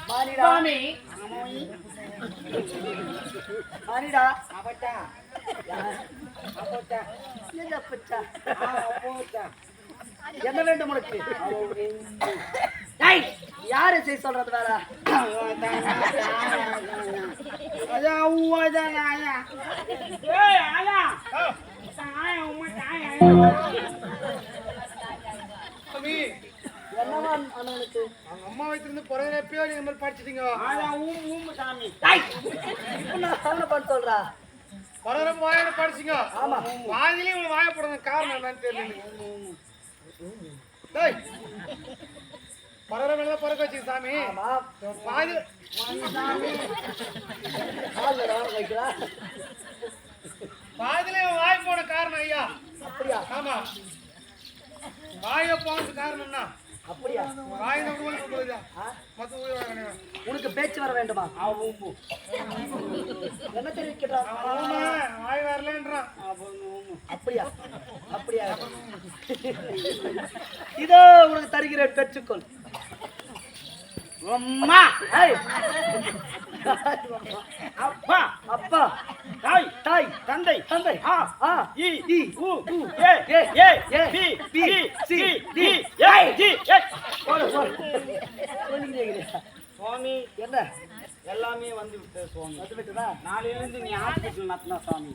மானிடா மானிடா அப்பட்டா அப்பட்டா என்ன பச்சா அப்பட்டா என்ன வேண்டும் உனக்கு? யாரு செய்ய சொல்றது வேற? அதான் உமாதான் ஆயா ஏய் ஆயா ஆயா உமா ஆயா சாமி என்னவா அண்ணனுக்கு? அவங்க அம்மா வயித்துல பிறகு எப்பயோ நீங்க மாதிரி படிச்சிட்டீங்க. அதான் ஊம் சாமி இப்ப நான் அவனை பார்த்து சொல்றா. பரவரம் வாயோட படிச்சிங்க. ஆமா வாயிலே இவங்க வாய போடுற காரணம் என்னன்னு தெரியல. டேய் பரவரம் எல்லாம் பறக்க வச்சுங்க சாமி. ஆமா வாய் ஆளுடா வைக்கிறா. வாயிலே வாய் போட காரணம் ஐயா. அப்படியா? ஆமா வாய போறது காரணம் என்ன? அப்படியா? வாய் நம்ம ஊருக்கு போகுதா? ஆ? மத்த ஊருக்கு உனக்கு பேச்சு வர வேண்டுமா? என்ன தெரிவிக்கிறா? வாய் வரலன்றான். அப்படியா? அப்படியா? இதோ உனக்கு தருகிறேன், பெற்றுக்கொள். அம்மா ஏய், அப்பா அப்பா தாய் தாய் தந்தை தந்தை ஆ ஆ இ இ உ உ A A A A B B C C D D A G A போடு போடு சொல்லிக்கிறீங்க. சுவாமி என்ன எல்லாமே வந்து விட்டது சுவாமி வந்து விட்டுதா? நாளையிலிருந்து நீ ஹாஸ்பிட்டல் நடத்தினா சுவாமி